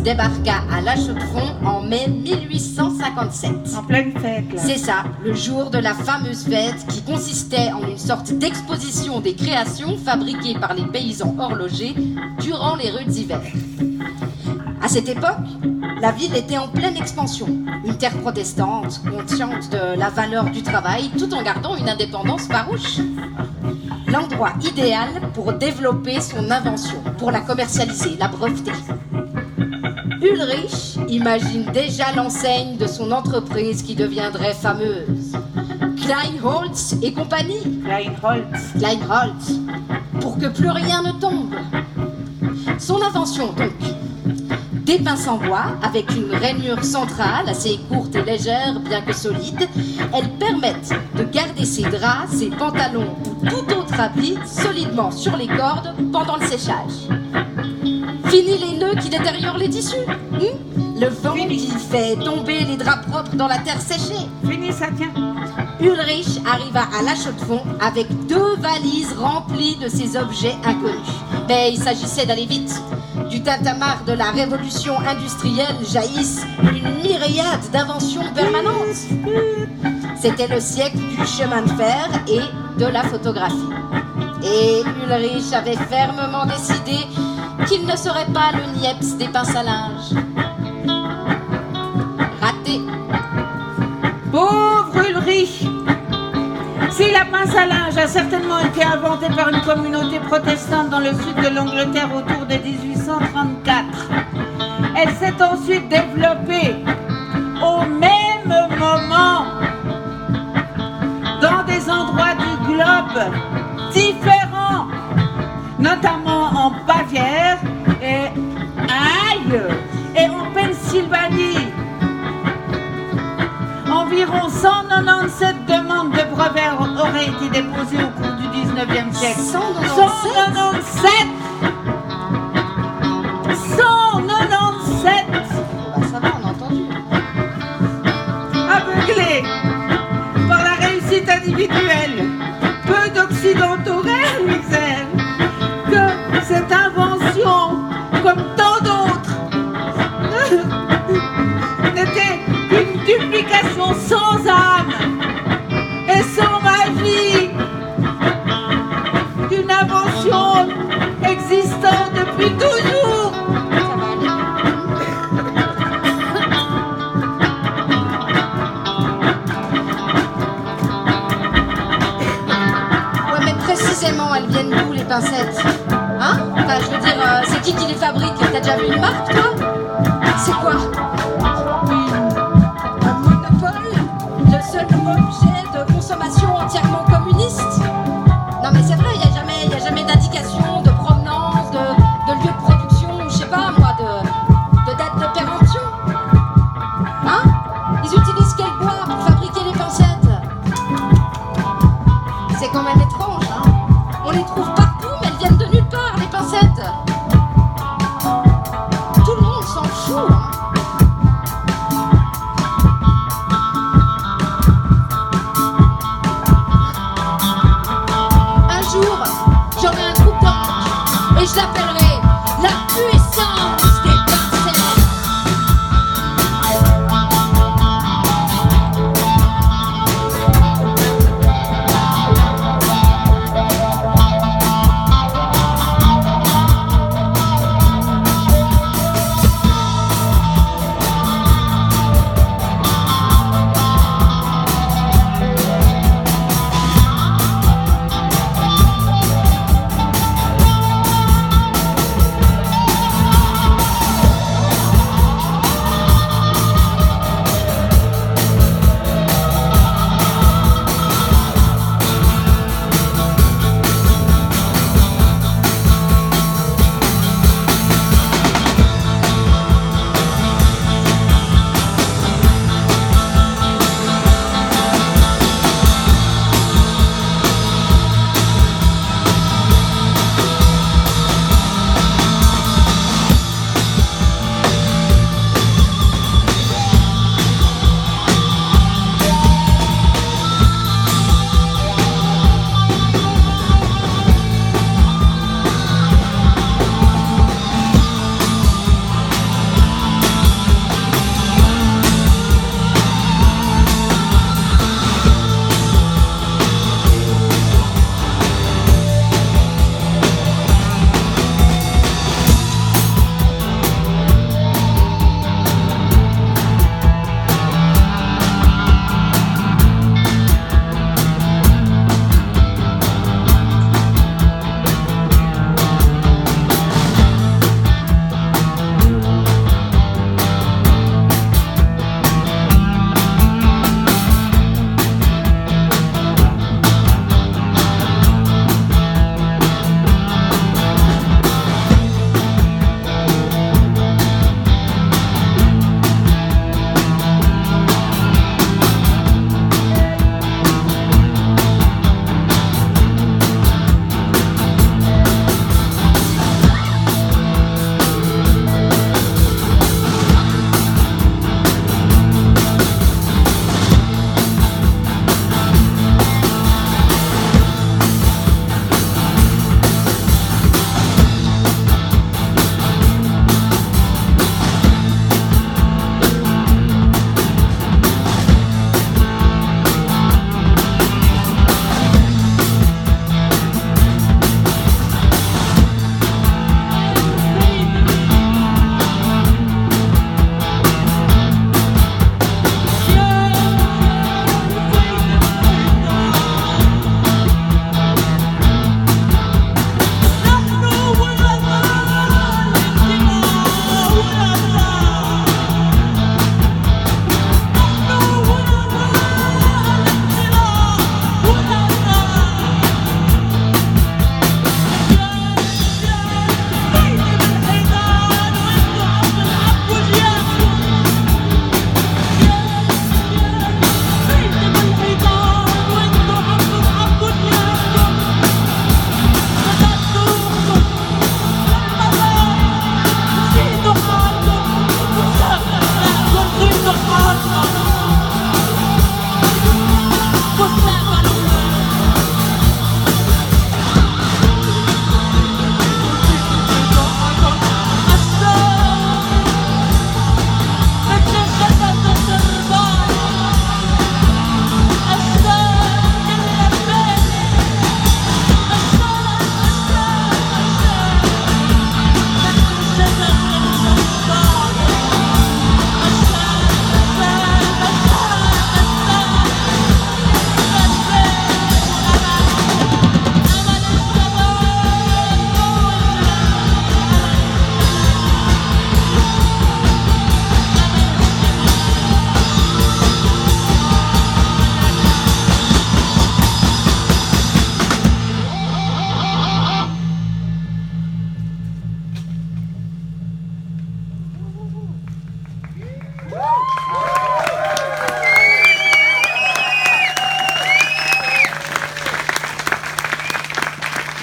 débarqua à La Chaux-de-Fonds en mai 1857. En pleine fête, là. C'est ça, le jour de la fameuse fête qui consistait en une sorte d'exposition des créations fabriquées par les paysans horlogers durant les rudes hivers. À cette époque, la ville était en pleine expansion. Une terre protestante, consciente de la valeur du travail, tout en gardant une indépendance farouche. L'endroit idéal pour développer son invention, pour la commercialiser, la breveter. Ulrich imagine déjà l'enseigne de son entreprise qui deviendrait fameuse. Kleinholz et compagnie. Kleinholz. Pour que plus rien ne tombe. Son invention, donc. Des pinces en bois avec une rainure centrale assez courte et légère, bien que solide. Elles permettent de garder ses draps, ses pantalons ou tout autre habit solidement sur les cordes pendant le séchage. Fini les nœuds qui détériorent les tissus. Le vent qui fait tomber les draps propres dans la terre séchée. Fini, ça tient. Ulrich arriva à La Chaux-de-Fonds avec 2 valises remplies de ces objets inconnus. Mais il s'agissait d'aller vite. Du tintamarre de la révolution industrielle jaillissent une myriade d'inventions permanentes. C'était le siècle du chemin de fer et de la photographie. Et Ulrich avait fermement décidé qu'il ne serait pas le Niepce des pinces à linge. Raté. Pauvre Ulrich! Si la pince à linge a certainement été inventée par une communauté protestante dans le sud de l'Angleterre autour de 1834, elle s'est ensuite développée au même moment dans des endroits du globe différents, notamment en Bavière et en Pennsylvanie. Environ 197 demandes de brevets auraient été déposées au cours du 19e siècle. 197 Ça va, on a entendu. Aveuglés par la réussite individuelle, peu d'Occidentaux réalisèrent que cette invention, comme tant d'autres, n'était qu'une duplication sans âme et sans magie d'une invention existant depuis toujours. Ça va aller. Ouais, mais précisément, elles viennent d'où les pincettes? Hein? Enfin, je veux dire, c'est qui les fabrique? T'as déjà vu une marque, toi? C'est quoi? Un monopole? Le seul objet de consommation entièrement communiste? Non mais c'est vrai, il n'y a jamais d'indication de provenance, de lieu de production, je sais pas moi, de date de péremption. Hein? Ils utilisent quel bois pour fabriquer les pincettes? C'est quand même étrange, hein? On les trouve partout, mais elles viennent de nulle part, les pincettes.